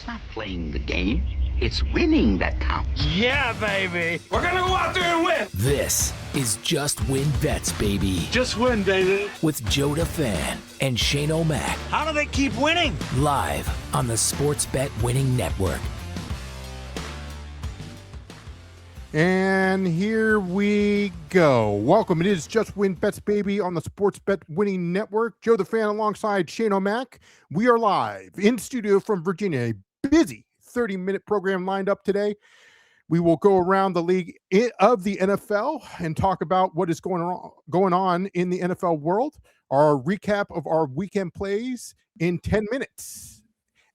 It's not playing the game. It's winning that counts. Yeah, baby. We're going to go out there and win. This is Just Win Bets, baby. Just win, baby. With JoeDaFan and Shane O'Mac. How do they keep winning? Live on the Sports Bet Winning Network. And here we go. Welcome. It is Just Win Bets, baby, on the Sports Bet Winning Network. JoeDaFan alongside Shane O'Mac. We are live in studio from Virginia. A busy 30-minute program lined up today. We will go around the league of the NFL and talk about what is going on in the NFL world. Our recap of our weekend plays in 10 minutes.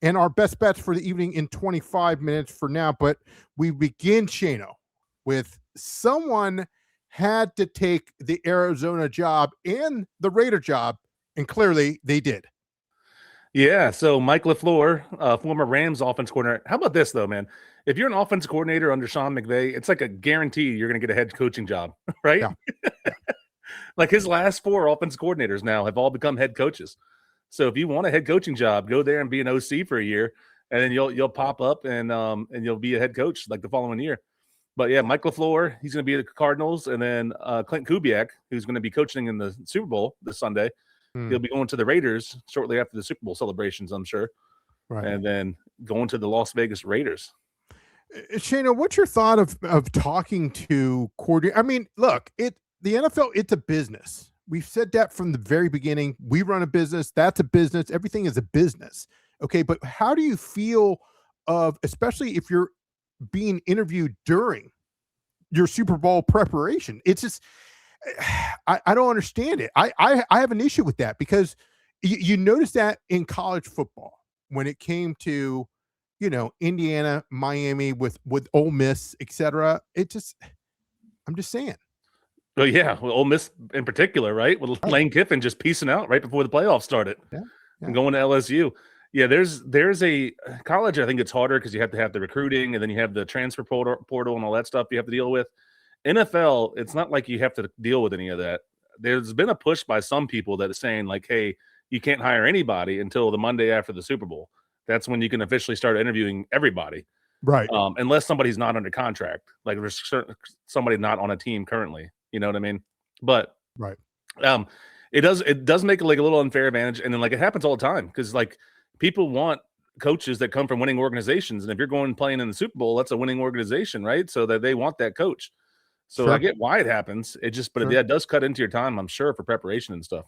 And our best bets for the evening in 25 minutes for now. But we begin, Shano, with someone had to take the Arizona job and the Raider job, and clearly they did. Yeah, so Mike LaFleur, former Rams offense coordinator. How about this, though, man? If you're an offense coordinator under Sean McVay, it's like a guarantee you're going to get a head coaching job, right? Yeah. Like his last 4 offense coordinators now have all become head coaches. So if you want a head coaching job, go there and be an OC for a year, and then you'll pop up and you'll be a head coach like the following year. But yeah, Mike LaFleur, he's going to be at the Cardinals, and then Clint Kubiak, who's going to be coaching in the Super Bowl this Sunday. He'll be going to the Raiders shortly after the Super Bowl celebrations, I'm sure. Right. And then going to the Las Vegas Raiders. Shana, what's your thought of talking to coordinator? I mean, look, the NFL, it's a business. We've said that from the very beginning. We run a business. That's a business. Everything is a business. Okay, but how do you feel especially if you're being interviewed during your Super Bowl preparation? It's just, I don't understand it. I have an issue with that because you notice that in college football when it came to, Indiana, Miami with Ole Miss, etc. I'm just saying. Well, yeah, Ole Miss in particular, right? With Lane Kiffin just piecing out right before the playoffs started and going to LSU. Yeah, there's a college. I think it's harder because you have to have the recruiting and then you have the transfer portal and all that stuff you have to deal with. NFL, it's not like you have to deal with any of that. There's been a push by some people that is saying like, hey, you can't hire anybody until the Monday after the Super Bowl. That's when you can officially start interviewing everybody. Right. Unless somebody's not under contract, like there's somebody not on a team currently, you know what I mean? But right. It does make it like a little unfair advantage. And then like it happens all the time because like people want coaches that come from winning organizations. And if you're going playing in the Super Bowl, that's a winning organization, right? So that they want that coach. So I get why it happens. It does cut into your time, I'm sure, for preparation and stuff.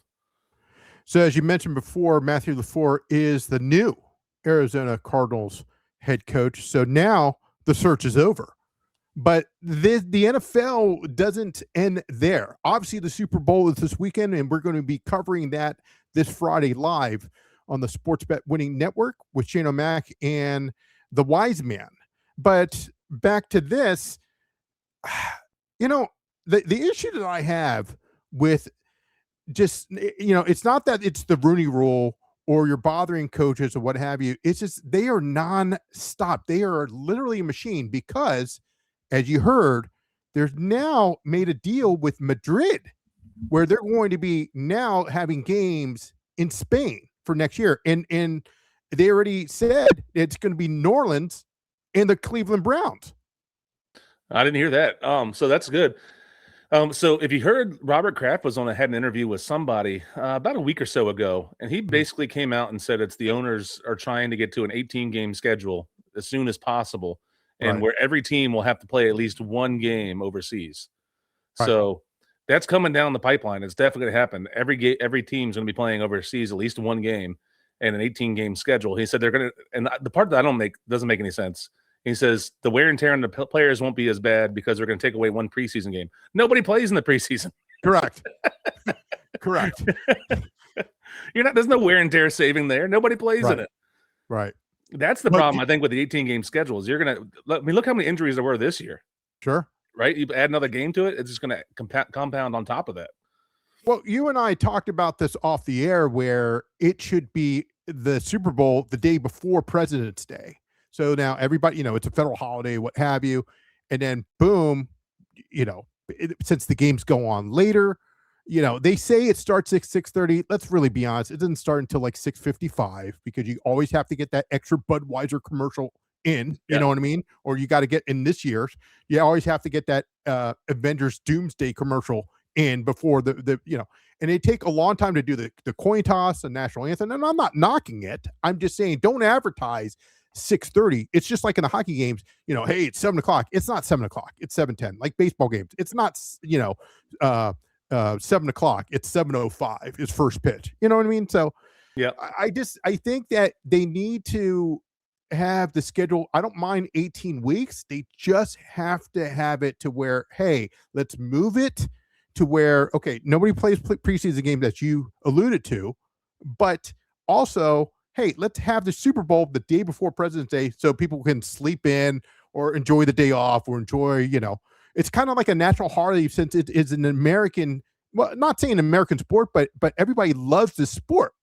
So as you mentioned before, Matthew LaFleur is the new Arizona Cardinals head coach. So now the search is over. But the NFL doesn't end there. Obviously, the Super Bowl is this weekend, and we're going to be covering that this Friday live on the Sports Bet Winning Network with Shane O'Mac and the Wise Man. But back to this, the issue that I have with just, it's not that it's the Rooney Rule or you're bothering coaches or what have you. It's just they are non-stop. They are literally a machine because, as you heard, there's now made a deal with Madrid where they're going to be now having games in Spain for next year. And they already said it's going to be New Orleans and the Cleveland Browns. I didn't hear that. So that's good. So if you heard, Robert Kraft had an interview with somebody about a week or so ago, and he basically came out and said it's the owners are trying to get to an 18-game schedule as soon as possible, and where every team will have to play at least one game overseas. Right. So that's coming down the pipeline. It's definitely going to happen. Every team's going to be playing overseas at least one game and an 18-game schedule. He said they're going to, and the part that doesn't make any sense. He says the wear and tear on the players won't be as bad because they're going to take away one preseason game. Nobody plays in the preseason. Correct. Correct. There's no wear and tear saving there. Nobody plays in it. Right. That's the problem, I think, with the 18-game schedule is look how many injuries there were this year. Sure. Right? You add another game to it, it's just going to compound on top of that. Well, you and I talked about this off the air where it should be the Super Bowl the day before President's Day. So now everybody, it's a federal holiday, what have you. And then boom, since the games go on later, they say it starts at 6:30. Let's really be honest. It doesn't start until like 6:55 because you always have to get that extra Budweiser commercial in, you know what I mean? Or you got to get in this year's, you always have to get that Avengers Doomsday commercial in before the and they take a long time to do the coin toss and national anthem. And I'm not knocking it. I'm just saying don't advertise 6:30. It's just like in the hockey games, hey, it's 7:00. It's not 7:00. It's 7:10. Like baseball games. It's not 7:00. It's 7:05 is first pitch. You know what I mean? So yeah, I think that they need to have the schedule. I don't mind 18 weeks. They just have to have it to where, hey, let's move it to where, okay, nobody plays preseason games that you alluded to, but also, hey, let's have the Super Bowl the day before President's Day so people can sleep in or enjoy the day off or enjoy, it's kind of like a national holiday since it is an American, well, not saying American sport, but everybody loves this sport,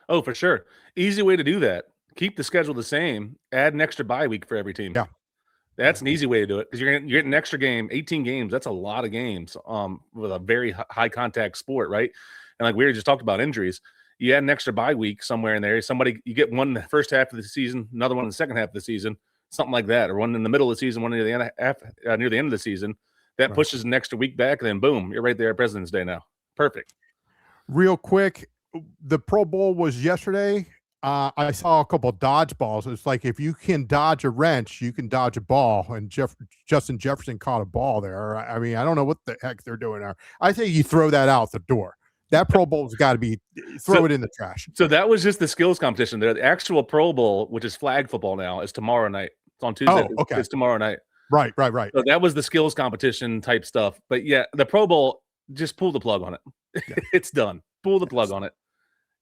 Oh, for sure. Easy way to do that. Keep the schedule the same. Add an extra bye week for every team. Yeah. That's an easy way to do it because you're getting an extra game, 18 games. That's a lot of games with a very high contact sport, right? And like we just talked about injuries. You add an extra bye week somewhere in there. You get one in the first half of the season, another one in the second half of the season, something like that, or one in the middle of the season, one near the end of the season. That pushes an extra week back, and then boom, you're right there at President's Day now. Perfect. Real quick, the Pro Bowl was yesterday. I saw a couple of dodgeballs. It's like if you can dodge a wrench, you can dodge a ball. And Justin Jefferson caught a ball there. I mean, I don't know what the heck they're doing there. I think you throw that out the door. That Pro Bowl's got to be it in the trash. So that was just the skills competition. The actual Pro Bowl, which is flag football now, is tomorrow night. It's on Tuesday. Oh, okay. It's tomorrow night. Right. So that was the skills competition type stuff. But yeah, the Pro Bowl, just pull the plug on it. Yeah. It's done. Pull the plug on it.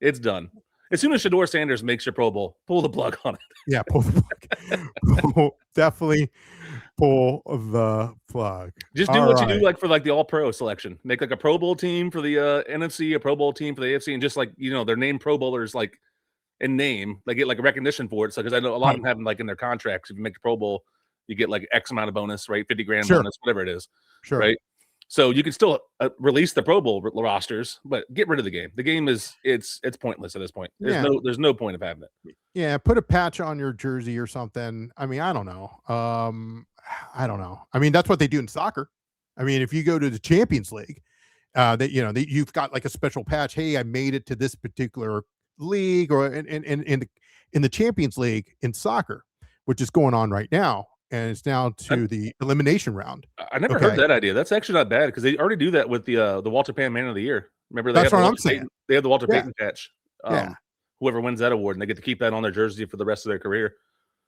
It's done. As soon as Shedeur Sanders makes your Pro Bowl, pull the plug on it. Yeah, pull the plug. Definitely pull the plug. Just do what you do, like for like the All-Pro selection. Make like a Pro Bowl team for the NFC, a Pro Bowl team for the AFC, and just like their name Pro Bowlers like in name, they get like a recognition for it. So because I know a lot of them have them like in their contracts. If you make the Pro Bowl, you get like X amount of bonus, right? 50 grand bonus, whatever it is, sure, right? So you can still release the Pro Bowl rosters, but get rid of the game. The game is it's pointless at this point. There's no point of having it. Yeah, put a patch on your jersey or something. I mean, I don't know. I don't know. I mean, that's what they do in soccer. I mean, if you go to the Champions League, you've got like a special patch. Hey, I made it to this particular league, or in the Champions League in soccer, which is going on right now. And it's down to the elimination round. I never heard that idea. That's actually not bad because they already do that with the Walter Payton Man of the Year. Remember, that's what I'm saying. They have the Walter Payton patch. Whoever wins that award, and they get to keep that on their jersey for the rest of their career.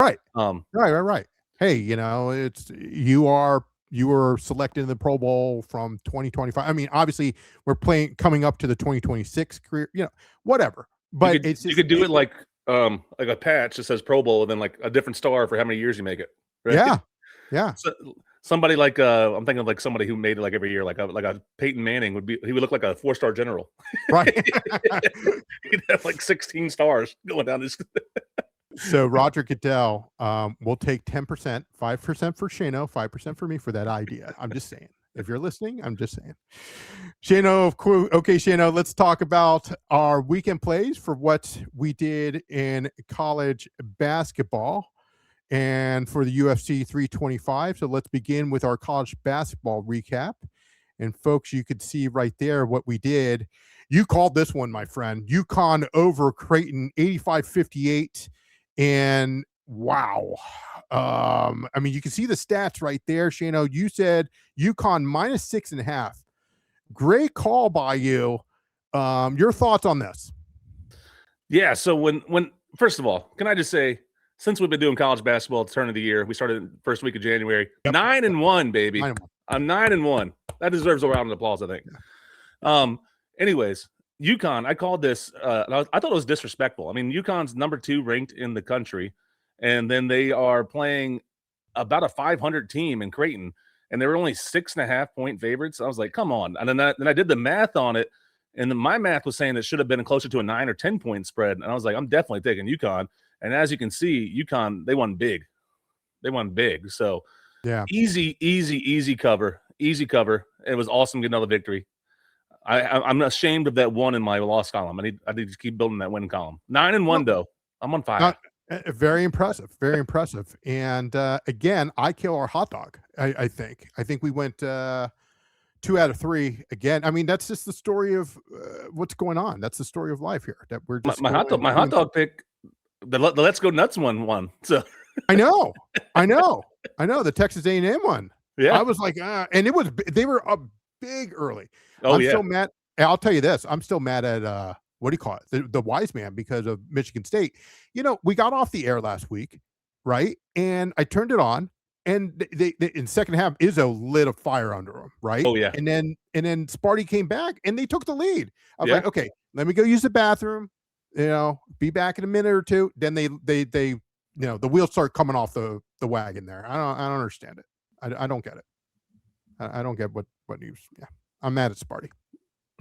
Right. Right. Hey, it's you were selected in the Pro Bowl from 2025. I mean, obviously, we're coming up to the 2026 career. Whatever. But you could do it like a patch that says Pro Bowl, and then like a different star for how many years you make it. Right? Yeah. So, somebody like I'm thinking of like somebody who made it like every year, like a Peyton Manning he would look like a 4-star general. Right. He'd have like 16 stars going down this. So Roger Goodell will take 10%, 5% for Shano, 5% for me for that idea. I'm just saying. If you're listening, I'm just saying. Shano, okay, Shano, let's talk about our weekend plays for what we did in college basketball and for the UFC 325. So let's begin with our college basketball recap. And folks, you could see right there what we did. You called this one, my friend. UConn over Creighton, 85-58. And wow. I mean, you can see the stats right there, Shano. You said UConn -6.5. Great call by you. Your thoughts on this? Yeah. So when first of all, can I just say, since we've been doing college basketball at the turn of the year, we started the first week of January. 9-1, baby. 9-1. I'm 9-1. That deserves a round of applause, I think. Yeah. Anyways, UConn, I called this. I thought it was disrespectful. I mean, UConn's number 2 ranked in the country, and then they are playing about a 500 team in Creighton, and they were only 6.5 point favorites. I was like, come on. And then I did the math on it, and then my math was saying it should have been closer to a 9 or 10 point spread. And I was like, I'm definitely taking UConn. And as you can see, UConn, they won big. So yeah, easy cover. It was awesome getting another victory. I'm ashamed of that one in my loss column. I need to keep building that win column. 9-1 though. I'm on fire. Very impressive. Very impressive. And again, I kill our hot dog. I think we went 2 out of 3 again. I mean, that's just the story of what's going on. That's the story of life here. That we're just my hot dog pick. The Let's Go Nuts one. So I know. The Texas A&M one. Yeah, I was like, and they were up big early. Oh, I'm still mad. I'll tell you this. I'm still mad at what do you call it? The wise man because of Michigan State. We got off the air last week, right? And I turned it on, and they in second half, Izzo lit a fire under them, right? Oh yeah. And then Sparty came back, and they took the lead. I was like, okay, let me go use the bathroom. Be back in a minute or two. Then they the wheels start coming off the wagon there. I don't understand it. I don't get it. I don't get what news. Yeah, I'm mad at Sparty.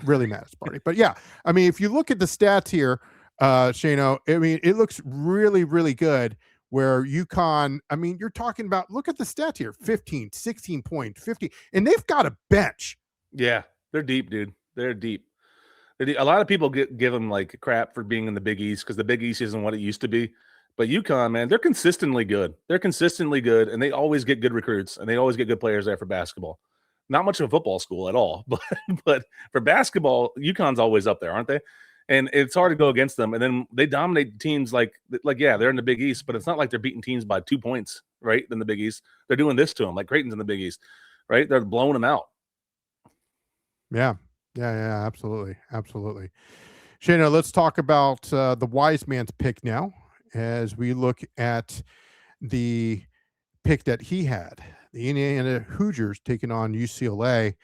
Really mad at Sparty. But yeah, I mean, if you look at the stats here, Shano, I mean, it looks really, really good. Where UConn, I mean, you're talking about, look at the stats here, 15, 16 points, 50, and they've got a bench. Yeah, they're deep, dude. They're deep. A lot of people give them like crap for being in the Big East because the Big East isn't what it used to be. But UConn, man, they're consistently good. And they always get good recruits, and they always get good players there for basketball. Not much of a football school at all, but for basketball, UConn's always up there, aren't they? And it's hard to go against them. And then they dominate teams like yeah, they're in the Big East, but it's not like they're beating teams by 2 points, right? In the Big East, they're doing this to them, like Creighton's in the Big East, right? They're blowing them out. Yeah, absolutely. Shana, let's talk about the wise man's pick now as we look at the pick that he had. The Indiana Hoosiers taking on UCLA.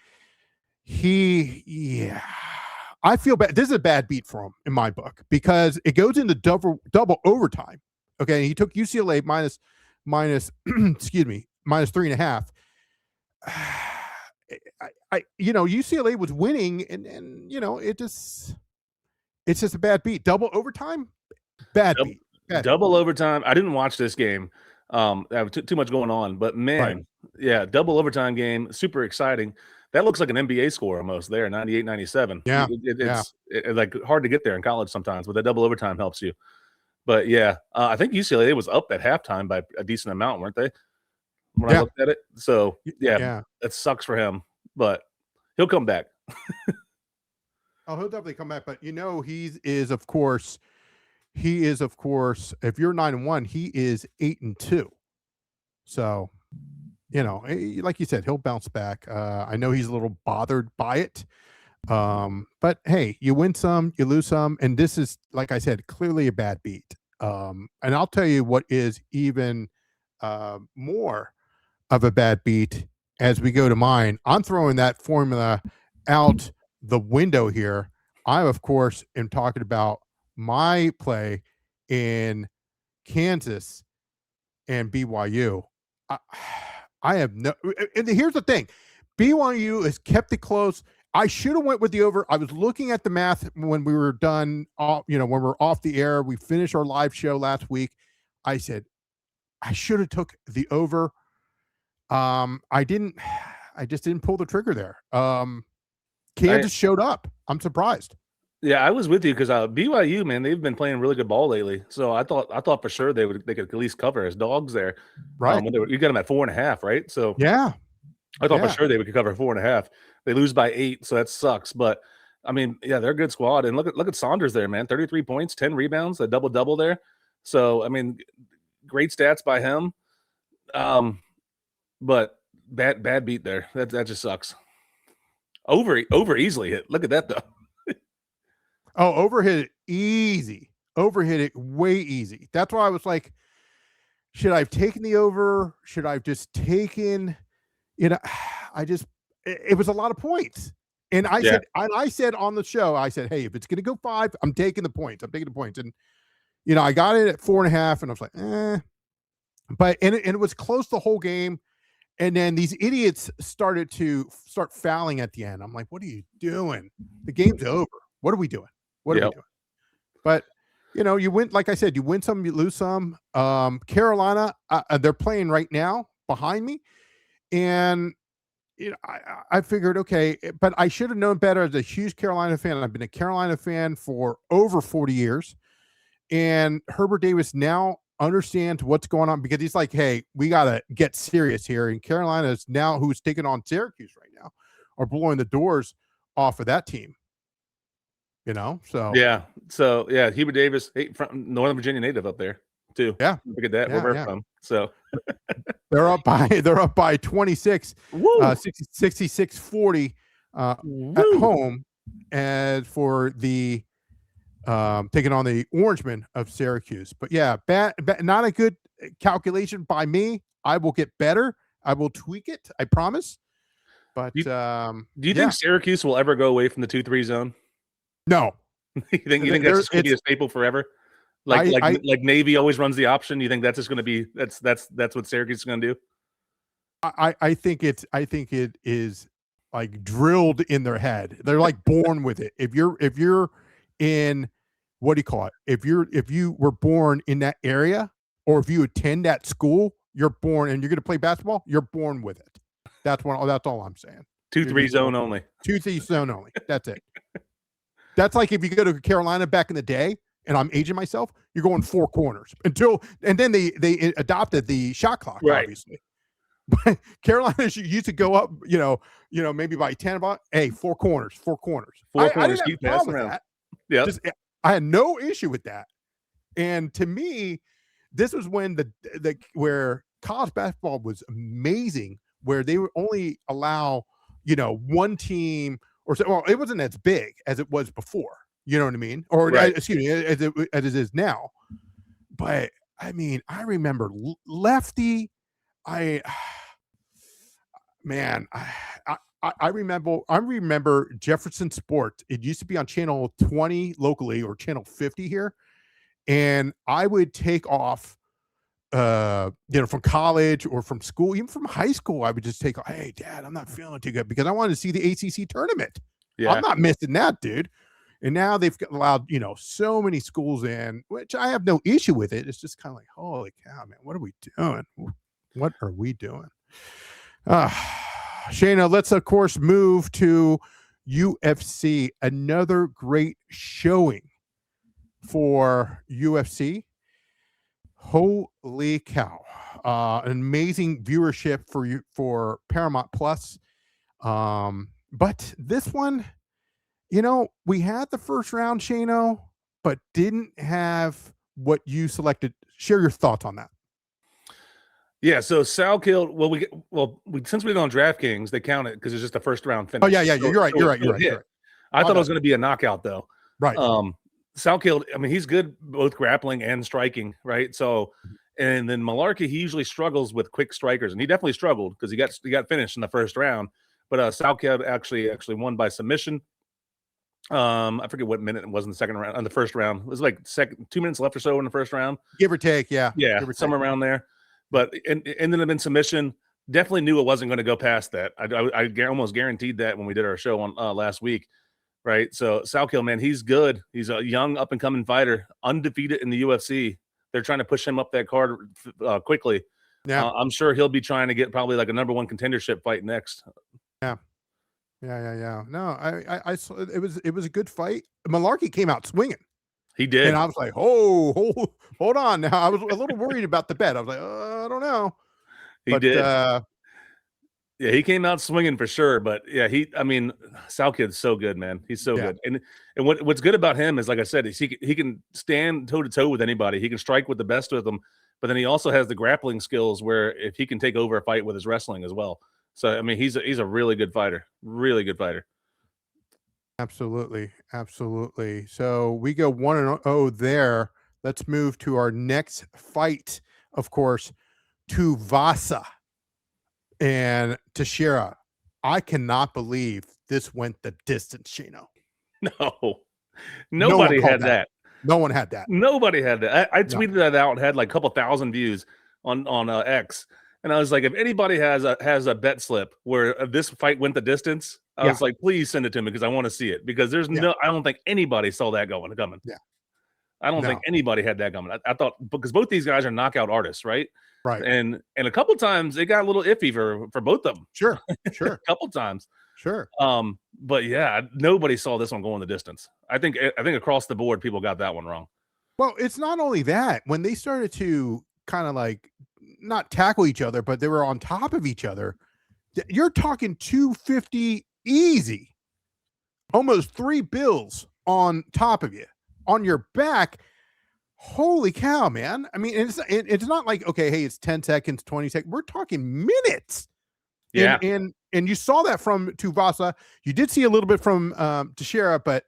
I feel bad. This is a bad beat for him in my book because it goes into double overtime. Okay, he took UCLA minus minus 3.5. UCLA was winning, and it's just a bad beat. Double overtime, bad beat. Double overtime. I didn't watch this game. I have too much going on, but man, right. Yeah, double overtime game, super exciting. That looks like an NBA score almost there, 98-97. Yeah, it's like hard to get there in college sometimes, but that double overtime helps you. But yeah, I think UCLA was up at halftime by a decent amount, weren't they? When I looked at it, so yeah, it sucks for him, but he'll come back. Oh, he'll definitely come back. But he is of course. If you're 9-1, he is 8-2. So, like you said, he'll bounce back. I know he's a little bothered by it. But hey, you win some, you lose some, and this is, like I said, clearly a bad beat. And I'll tell you what is even more of a bad beat as we go to mine. I'm throwing that formula out the window here. I, of course, am talking about my play in Kansas and BYU. I have no, and here's the thing. BYU has kept it close. I should have went with the over. I was looking at the math when we were done, when we're off the air. We finished our live show last week. I said, I should have took the over. I just didn't pull the trigger there. Kansas showed up. I'm surprised. Yeah, I was with you because BYU, man, they've been playing really good ball lately. So I thought for sure they could at least cover as dogs there. Right. You got them at 4.5, right? So yeah, I thought for sure they would cover 4.5. They lose by 8, so that sucks. But I mean, yeah, they're a good squad. And look at Saunders there, man. 33 points, 10 rebounds, a double there. So I mean, great stats by him. But bad beat there. That just sucks. Over easily hit. Look at that though. Oh, overhit it easy. Overhit it way easy. That's why I was like, should I have taken the over? Should I have just taken, it was a lot of points. And I said on the show, I said, hey, if it's going to go 5, I'm taking the points. And, I got it at 4.5 and I was like, but, and it was close the whole game. And then these idiots started to fouling at the end. I'm like, what are you doing? The game's over. What are we doing? What are we doing? But, you win, like I said, you win some, you lose some. Carolina, they're playing right now behind me. And I figured, okay, but I should have known better as a huge Carolina fan. I've been a Carolina fan for over 40 years. And Herbert Davis now understands what's going on because he's like, hey, we got to get serious here. And Carolina is now, who's taking on Syracuse right now, are blowing the doors off of that team. So yeah, Hubert Davis, from Northern Virginia native up there too. Yeah, look at that. Where we're from. So they're up by 26, 66-40 at home, and for the taking on the Orangemen of Syracuse. But yeah, not a good calculation by me. I will get better. I will tweak it. I promise. But do you think Syracuse will ever go away from the 2-3 zone? No. you think that's just going to be a staple forever? Like Navy always runs the option. You think that's just going to be that's what Syracuse is going to do? I think it is like drilled in their head. They're like born with it. If you're in, what do you call it? If you were born in that area, or if you attend that school, you're born, and you're going to play basketball, you're born with it. That's all I'm saying. 2-3 zone only. 2-3 zone only. That's it. That's like if you go to Carolina back in the day, and I'm aging myself, you're going 4 corners and then they adopted the shot clock, right? Obviously. But Carolina used to go up, maybe by 10 about, hey, 4 corners. 4 corners. I didn't have a problem with that. Yeah. I had no issue with that. And to me, this was when where college basketball was amazing, where they would only allow, one team, it wasn't as big as it was before. You know what I mean? Or excuse me, as it is now. But I mean, I remember Lefty. I remember Jefferson Sports. It used to be on channel 20 locally, or channel 50 here. And I would take off, from college or from school, even from high school. I would just take, hey, Dad, I'm not feeling too good, because I wanted to see the ACC tournament. Yeah. I'm not missing that, dude. And now they've allowed, so many schools in, which I have no issue with it. It's just kind of like, holy cow, man, what are we doing? What are we doing? Shayna, let's, of course, move to UFC. Another great showing for UFC. Holy cow. An amazing viewership for Paramount Plus. But this one, we had the first round, Shano, but didn't have what you selected. Share your thoughts on that. Yeah, so Sal killed. Since we've been on DraftKings, they count it because it's just a first round finish. Oh yeah, you're right. I thought it was going to be a knockout though. Right. Sal killed. I mean, he's good both grappling and striking, right? So, and then Malarkey, he usually struggles with quick strikers, and he definitely struggled because he got finished in the first round. But Sal killed actually won by submission. I forget what minute it was in the second round. On the first round, it was like 2 minutes left or so in the first round, give or take. Yeah, somewhere around there. But and then in submission, definitely knew it wasn't going to go past that. I almost guaranteed that when we did our show on last week, right? So Salkill, man, he's good. He's a young up and coming fighter, undefeated in the UFC. They're trying to push him up that card quickly. Yeah, I'm sure he'll be trying to get probably like a #1 contendership fight next. Yeah. No, it was a good fight. Malarkey came out swinging. He did. And I was like, hold on now. I was a little worried about the bet. I was like, I don't know. He did. Yeah, he came out swinging for sure. But yeah, Sal Kid's so good, man. He's so good. And what's good about him is, like I said, is he can stand toe to toe with anybody. He can strike with the best of them. But then he also has the grappling skills where if he can take over a fight with his wrestling as well. So I mean, he's a really good fighter. Really good fighter. Absolutely. So we go 1-0 there. Let's move to our next fight, of course, Tuivasa and Teixeira. I cannot believe this went the distance, Shino. No. Nobody had that. No one had that. Nobody had that. I tweeted that out and had like a couple thousand views on X. And I was like, if anybody has a bet slip where this fight went the distance, I was like, please send it to me because I want to see it. Because there's I don't think anybody saw that coming. Yeah. I don't No. think anybody had that coming. I thought, because both these guys are knockout artists, right? Right. And a couple times it got a little iffy for both of them. Sure. A couple times. Sure. But yeah, nobody saw this one going the distance. I think across the board, people got that one wrong. Well, it's not only that. When they started to kind of like not tackle each other, but they were on top of each other, you're talking 250 easy, almost 3 bills on top of you, on your back. Holy cow, man. I mean, it's not like, okay, hey, it's 10 seconds, 20 seconds. We're talking minutes. Yeah. And you saw that from Tuivasa. You did see a little bit from Teixeira, but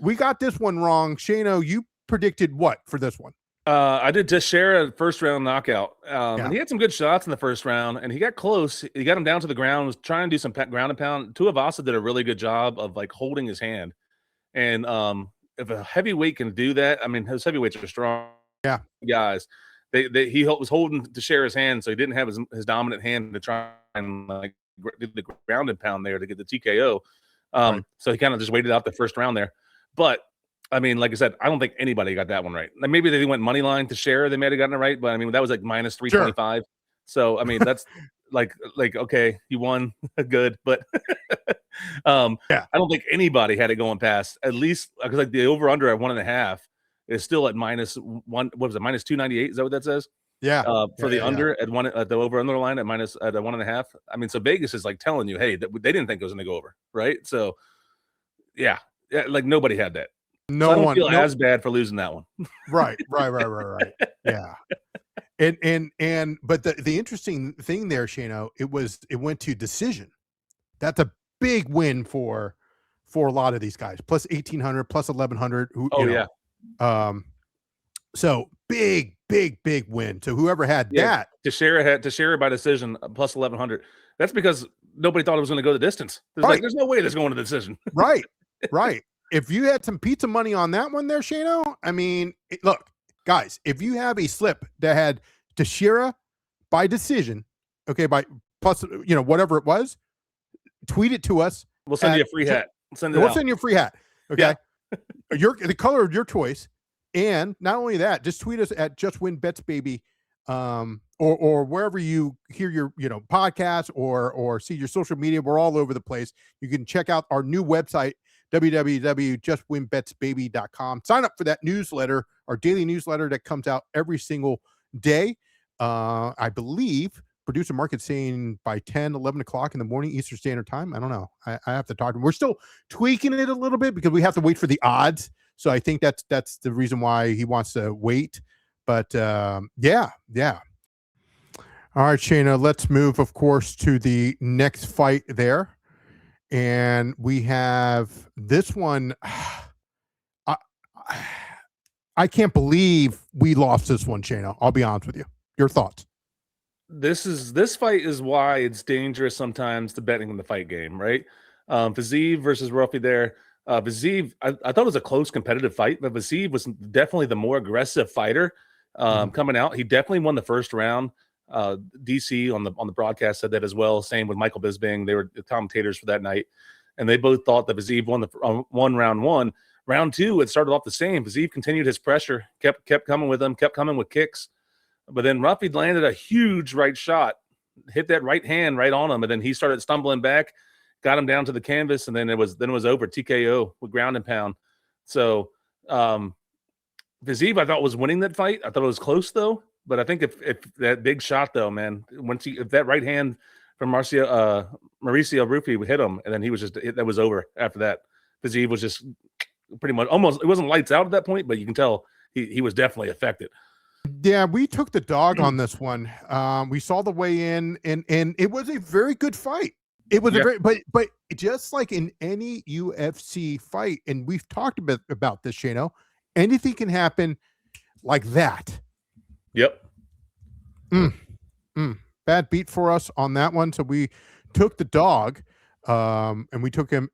we got this one wrong. Shano, you predicted what for this one? I did Teixeira first round knockout. And he had some good shots in the first round, and he got close. He got him down to the ground, was trying to do some ground and pound. Tuivasa did a really good job of like holding his hand. And if a heavyweight can do that, I mean, his heavyweights are strong guys. He was holding Teixeira's hand, so he didn't have his dominant hand to try and like do the ground and pound there to get the TKO. So he kind of just waited out the first round there. But I mean, like I said, I don't think anybody got that one right. Maybe they went money line to share, they might have gotten it right, but I mean, that was like minus 325. Sure. So I mean, that's like okay, you won, good, but I don't think anybody had it going past at least, because like the over under at 1.5 is still at minus one. What was it? Minus 298? Is that what that says? Yeah. For the under at one at the over under line at minus at 1.5. I mean, so Vegas is like telling you, hey, they didn't think it was going to go over, right? So yeah, like nobody had that. No so I don't one feel as bad for losing that one. Right. Yeah. And but the interesting thing there, Shano, it went to decision. That's a big win for a lot of these guys. Plus 1,800, plus 1,100. So big win. So whoever had that, Teixeira by decision plus 1,100. That's because nobody thought it was going to go the distance. There's no way that's going to the decision. Right. If you had some pizza money on that one there, Shano, I mean, look, guys, if you have a slip that had Teixeira by decision, okay, by plus, whatever it was, tweet it to us. We'll send you a free hat. We'll send you a free hat. Okay. Yeah. The color of your choice. And not only that, just tweet us at JustWinBetsBaby, or wherever you hear your, podcast or see your social media. We're all over the place. You can check out our new website, www.justwinbetsbaby.com. Sign up for that newsletter, our daily newsletter that comes out every single day. I believe producer Mark is saying by 10, 11 o'clock in the morning, Eastern Standard Time. I don't know. I have to talk to him. We're still tweaking it a little bit because we have to wait for the odds. So I think that's the reason why he wants to wait. But yeah. All right, Shayna, let's move, of course, to the next fight there. And we have this one. I can't believe we lost this one, Shayna. I'll be honest with you. Your thoughts? This fight is why it's dangerous sometimes to betting in the fight game, right? Fiziev versus Ruffy there. Fiziev, I thought it was a close competitive fight, but Fiziev was definitely the more aggressive fighter coming out. He definitely won the first round. DC on the broadcast said that as well. Same with Michael Bisping. They were the commentators for that night, and they both thought that Fiziev won round one. Round two, it started off the same. Fiziev continued his pressure, kept coming with him, kept coming with kicks, but then Ruffy landed a huge right shot, hit that right hand right on him, and then he started stumbling back, got him down to the canvas, and then it was over. TKO with ground and pound. So Fiziev, I thought, was winning that fight. I thought it was close though. But I think if that big shot though, man, if that right hand from Mauricio Rufi hit him, and then he was that was over after that. Fiziev was just pretty much almost, it wasn't lights out at that point, but you can tell he was definitely affected. Yeah, we took the dog on this one. We saw the weigh in, and it was a very good fight. It was a very, but just like in any UFC fight, and we've talked about this, Shano, anything can happen like that. Yep. Bad beat for us on that one. So we took the dog, and we took him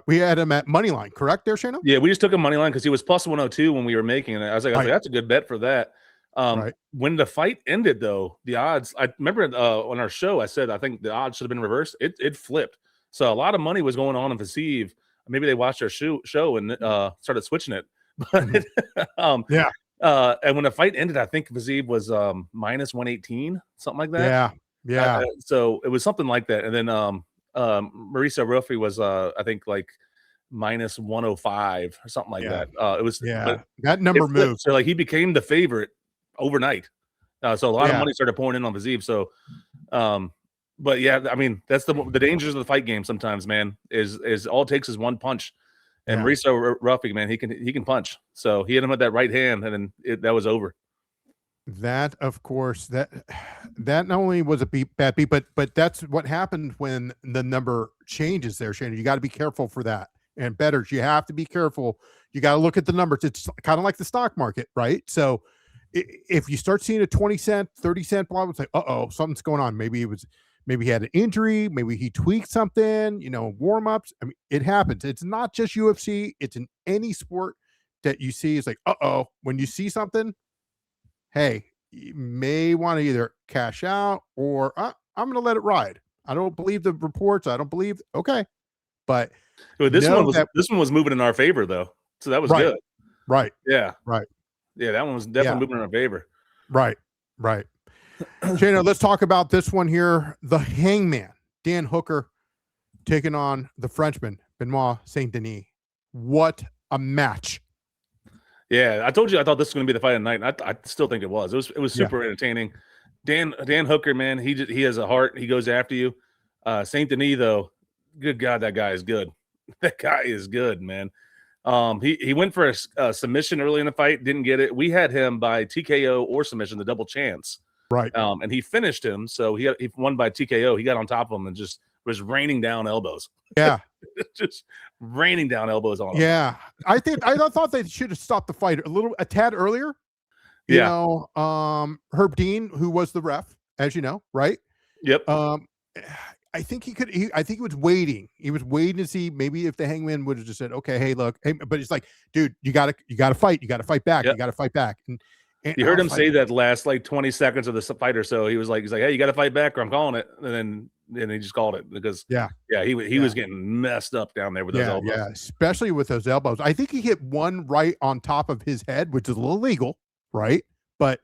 we had him at money line, correct there, Shano? Yeah, we just took him money line because he was plus 102 when we were making it. I was like, that's a good bet for that. When the fight ended, though, the odds, I remember on our show, I said I think the odds should have been reversed. It flipped. So a lot of money was going on in Fiziev. Maybe they watched our show and started switching it. But Yeah. And when the fight ended, I think Viziev was minus 118, something like that. Yeah. Yeah. So it was something like that. And then Marisa Ruffy was I think like minus 105 or something like that. It was but that number it flipped. moved. So like he became the favorite overnight. So a lot of money started pouring in on Viziev. So but yeah, I mean that's the dangers of the fight game sometimes, man, is all it takes is one punch. And Marisa Ruffy, man, he can punch. So he hit him with that right hand, and then that was over. That, of course, that not only was a bad beat, but that's what happened when the number changes there, Shannon. You got to be careful for that. And bettors, you have to be careful. You got to look at the numbers. It's kind of like the stock market, right? So if you start seeing a 20 cent, 30 cent blow, it's like, uh-oh, something's going on. Maybe he had an injury, maybe he tweaked something, warm-ups. I mean, it happens. It's not just UFC, it's in any sport that you see. It's like, uh-oh, when you see something, hey, you may want to either cash out or I'm going to let it ride. I don't believe the reports. I don't believe. Okay. But this one was moving in our favor, though. So that was good. Right. Yeah. Right. Yeah, that one was definitely moving in our favor. Right. Right. Shana, let's talk about this one here. The Hangman, Dan Hooker, taking on the Frenchman, Benoit Saint Denis. What a match. Yeah, I told you I thought this was going to be the fight of the night. And I still think it was. It was super entertaining. Dan Hooker, man, he has a heart. He goes after you. Saint Denis, though, good God, that guy is good. That guy is good, man. He went for a submission early in the fight, didn't get it. We had him by TKO or submission, the double chance. Right. And he finished him, so he won by TKO. He got on top of him and just was raining down elbows. Yeah. Just raining down elbows on him. Yeah. I thought they should have stopped the fight a tad earlier. You know, Herb Dean, who was the ref, as you know, right? Yep. I think he was waiting. He was waiting to see maybe if the Hangman would have just said, okay, hey, look, hey, but it's like, dude, you gotta fight. You gotta fight back. Yep. You gotta fight back. And you heard him say that last like 20 seconds of the fight or so. He's like, hey, you got to fight back or I'm calling it. And then he just called it because he was getting messed up down there with those elbows. Yeah, especially with those elbows. I think he hit one right on top of his head, which is a little illegal, right? But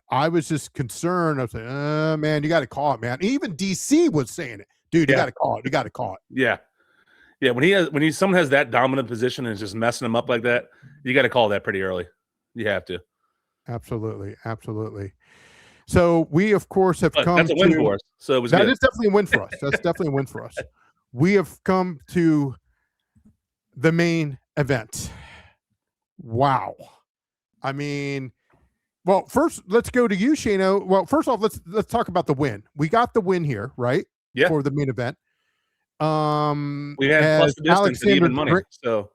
I was just concerned. I was like, man, you got to call it, man. Even DC was saying it, dude. You got to call it. You got to call it. Yeah. Yeah, when someone has that dominant position and is just messing them up like that, you got to call that pretty early. You have to. Absolutely. So we, of course, have come. That's a win for us. So it was that good. is definitely a win for us. That's definitely a win for us. We have come to the main event. Wow. I mean, well, first let's go to you, Shano. Well, first off, let's talk about the win. We got the win here, right? Yeah. For the main event. We had plus the distance and even money. So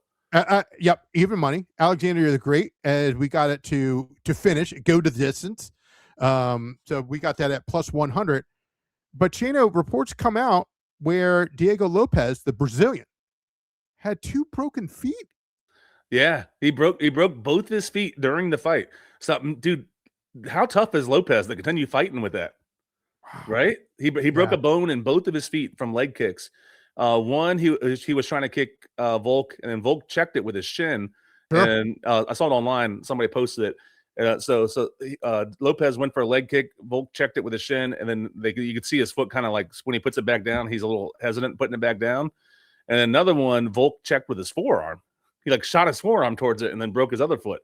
yep, even money. Alexander the Great, as we got it to finish, go to the distance. So we got that at plus 100. But Chino, reports come out where Diego Lopez, the Brazilian, had 2 broken feet. Yeah, he broke both his feet during the fight. So, dude, how tough is Lopez to continue fighting with that? Right? He broke a bone in both of his feet from leg kicks. One, he was trying to kick Volk, and then Volk checked it with his shin. Sure. And I saw it online. Somebody posted it. So Lopez went for a leg kick. Volk checked it with his shin, and then you could see his foot kind of like when he puts it back down, he's a little hesitant putting it back down. And another one, Volk checked with his forearm. He like shot his forearm towards it and then broke his other foot.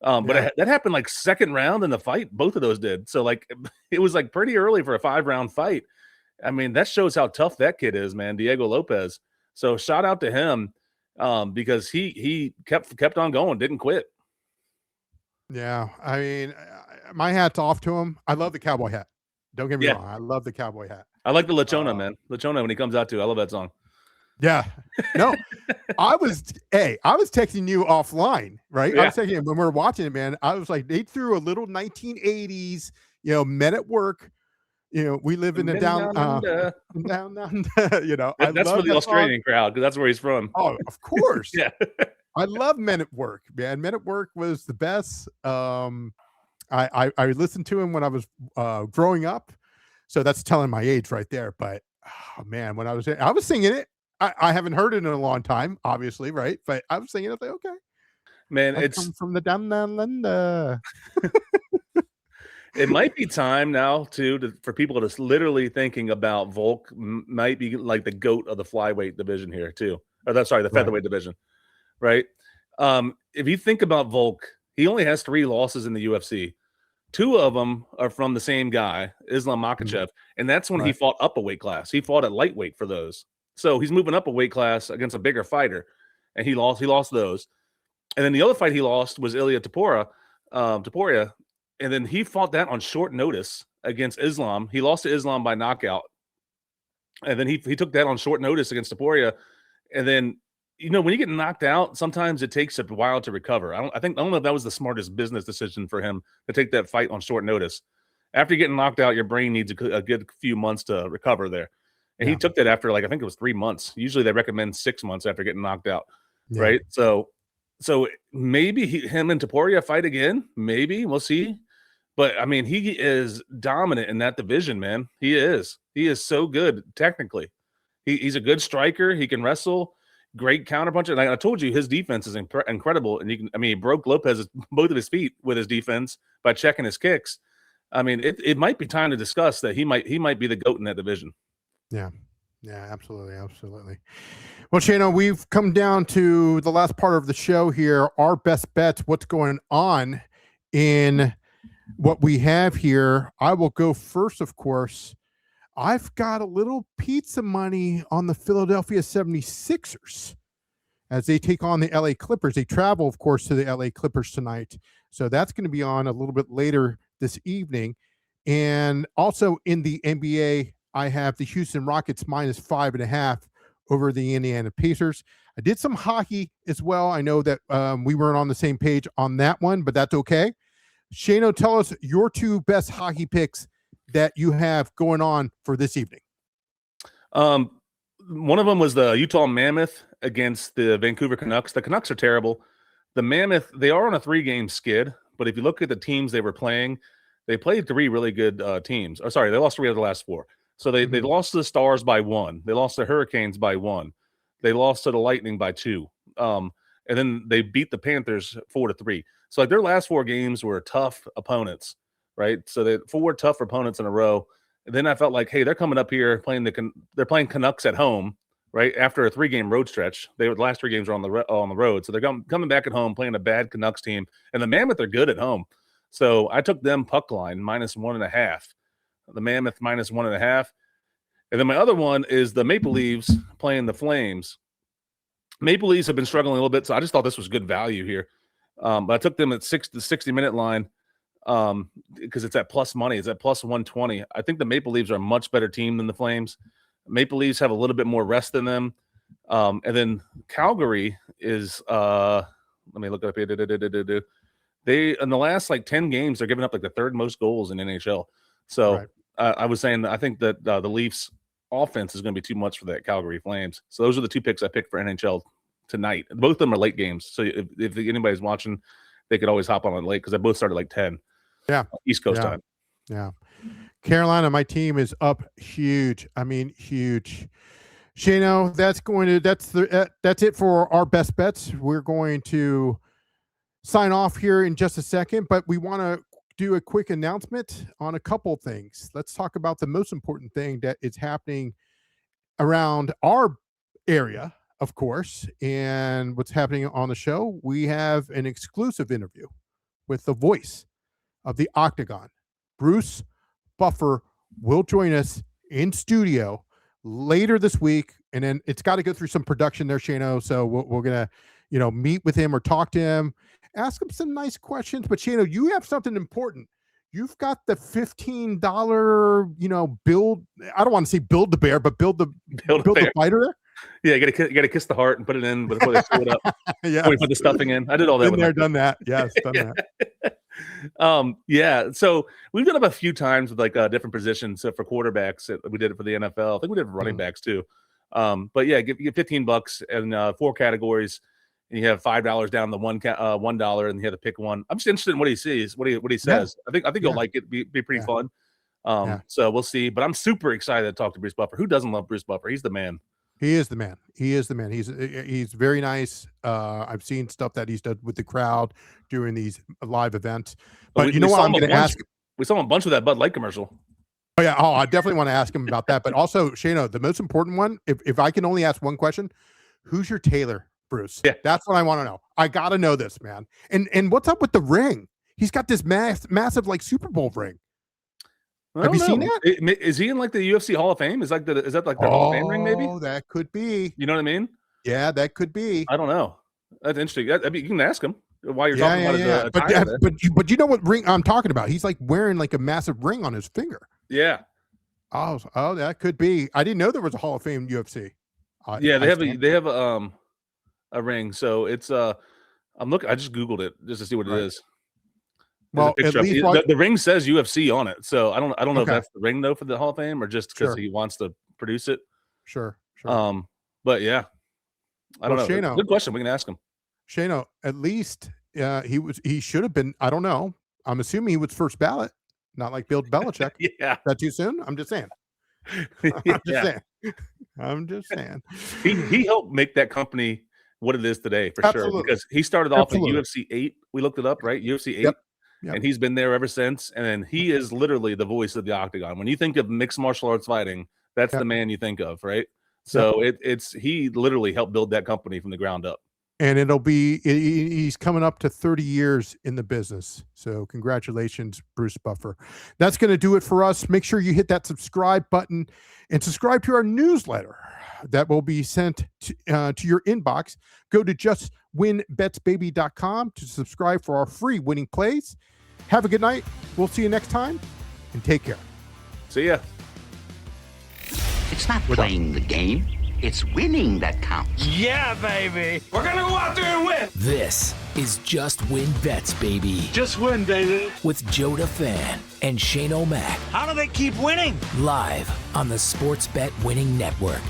But that happened like second round in the fight. Both of those did. So like it was like pretty early for a 5-round fight. I mean, that shows how tough that kid is, man, Diego Lopez. So shout out to him because he kept on going, didn't quit. Yeah, I mean, my hat's off to him. I love the cowboy hat. Don't get me wrong. I love the cowboy hat. I like the Lechona, man. Lechona when he comes out too. I love that song. Yeah. No, I was texting you offline, right? Yeah. I was texting him when we were watching it, man. I was like, they threw a little 1980s, Men at Work. We live in the down, That's for the Australian crowd because that's where he's from. Oh, of course. Yeah. I love Men at Work, man. Men at Work was the best. I listened to him when I was growing up, so that's telling my age right there. But man, when I was singing it. I haven't heard it in a long time, obviously, right? But I was singing it. I was like, okay, Man, I come from the down Linda. it might be time now too for people to literally thinking about Volk might be like the GOAT of the flyweight division here too. Or that's sorry, the featherweight division, right? If you think about Volk, he only has 3 losses in the UFC. 2 of them are from the same guy, Islam Makhachev, and that's when he fought up a weight class. He fought at lightweight for those, so he's moving up a weight class against a bigger fighter, and he lost those. And then the other fight he lost was Ilia Topuria, and then he fought that on short notice against Islam. He lost to Islam by knockout, and then he took that on short notice against Topuria, and then. When you get knocked out, sometimes it takes a while to recover. I don't know if that was the smartest business decision for him to take that fight on short notice. After getting knocked out, your brain needs a good few months to recover there. And he took that after I think it was 3 months. Usually they recommend 6 months after getting knocked out, right? So maybe him and Topuria fight again. Maybe we'll see. But I mean, he is dominant in that division, man. He is so good technically. He's a good striker. He can wrestle. Great counterpuncher. And I told you his defense is incredible. And he broke Lopez's both of his feet with his defense by checking his kicks. I mean, it might be time to discuss that he might be the GOAT in that division. Yeah, absolutely. Well, Shano, we've come down to the last part of the show here. Our best bets. What's going on in what we have here? I will go first, of course. I've got a little pizza money on the Philadelphia 76ers as they take on the LA Clippers. They travel, of course, to the LA Clippers tonight. So that's going to be on a little bit later this evening. And also in the NBA, I have the Houston Rockets -5.5 over the Indiana Pacers. I did some hockey as well. I know that we weren't on the same page on that one, but that's okay. Shano, tell us your 2 best hockey picks that you have going on for this evening. One of them was the Utah Mammoth against the Vancouver Canucks. The Canucks are terrible. The Mammoth, they are on a 3-game skid, but if you look at the teams they were playing, they played 3 really good teams. Oh, sorry, they lost 3 of the last 4. So they lost to the Stars by 1. They lost to the Hurricanes by 1. They lost to the Lightning by 2. And then they beat the Panthers 4-3. So their last 4 games were tough opponents. Right, so they 4 tough opponents in a row. And then I felt like, hey, they're coming up here they're playing Canucks at home, right? After a 3-game road stretch, the last 3 games are on the road, so they're coming back at home playing a bad Canucks team, and the Mammoth are good at home. So I took them puck line -1.5, the Mammoth -1.5, and then my other one is the Maple Leafs playing the Flames. Maple Leafs have been struggling a little bit, so I just thought this was good value here. But I took them at the 60-minute line. Because it's at plus money, it's at plus 120. I think the Maple Leafs are a much better team than the Flames. Maple Leafs have a little bit more rest than them. And then Calgary is let me look it up here. They in the last 10 games, they're giving up the 3rd most goals in NHL. So I was saying that I think that the Leafs offense is going to be too much for that Calgary Flames. So those are the 2 picks I picked for NHL tonight. Both of them are late games. So if anybody's watching, they could always hop on it late because they both started 10. Yeah, East Coast time. Yeah, Carolina, my team is up huge. I mean, huge. Shano, that's it for our best bets. We're going to sign off here in just a second, but we want to do a quick announcement on a couple things. Let's talk about the most important thing that is happening around our area, of course, and what's happening on the show. We have an exclusive interview with the voice of the Octagon. Bruce Buffer will join us in studio later this week, and then it's got to go through some production there, Shano. So we're gonna, meet with him or talk to him, ask him some nice questions. But Shano, you have something important. You've got the $15, build. I don't want to say build the bear, but build the fighter there. Yeah, you gotta kiss the heart and put it in before they sew it up. Yeah, before you put the stuffing in. I did all that. Done that. Yes, done that. Yeah. So we've done it a few times with different positions. So for quarterbacks, we did it for the NFL. I think we did it for running backs too. But yeah, you get $15 and 4 categories, and you have $5 down the $1, and you have to pick one. I'm just interested in what he sees, what he says. Yeah. I think you'll like it. Be pretty fun. So we'll see. But I'm super excited to talk to Bruce Buffer. Who doesn't love Bruce Buffer? He's the man. He is the man. He is the man. He's very nice. I've seen stuff that he's done with the crowd during these live events. But you know what? I'm going to ask. We saw him a bunch with that Bud Light commercial. Oh yeah. Oh, I definitely want to ask him about that. But also, Shano, the most important one, if I can only ask one question, who's your tailor, Bruce? Yeah. That's what I want to know. I got to know this, man. And what's up with the ring? He's got this massive like Super Bowl ring. Have you seen that? Is he in like the UFC Hall of Fame? Is that like the Hall of Fame ring? Maybe. Oh, that could be. You know what I mean? Yeah, that could be. I don't know. That's interesting. I mean, you can ask him while you're talking about his attire. But you know what ring I'm talking about? He's like wearing like a massive ring on his finger. Yeah. Oh, that could be. I didn't know there was a Hall of Fame UFC. Yeah, they have a ring. So it's I'm looking. I just Googled it just to see what it is. Well, at least the ring says UFC on it, so I don't know if that's the ring though for the Hall of Fame or just because he wants to produce it. Sure. But yeah, I don't know. Shano, good question. We can ask him. Shano, at least he should have been. I don't know. I'm assuming he was first ballot, not like Bill Belichick. Yeah, that too soon. I'm just saying. I'm just saying. He helped make that company what it is today for sure because he started off at UFC 8. We looked it up, right? UFC 8. Yep. And he's been there ever since. And then he is literally the voice of the octagon. When you think of mixed martial arts fighting, that's the man you think of, right? So he literally helped build that company from the ground up. And he's coming up to 30 years in the business. So congratulations, Bruce Buffer. That's going to do it for us. Make sure you hit that subscribe button and subscribe to our newsletter that will be sent to your inbox. Go to JustWinBetsBaby.com to subscribe for our free winning plays. Have a good night. We'll see you next time, and take care. See ya. It's not playing the game. It's winning that counts. Yeah, baby. We're going to go out there and win. This is Just Win Bets, baby. Just win, baby. With JoeDaFan and Shane O'Mac. How do they keep winning? Live on the Sports Bet Winning Network.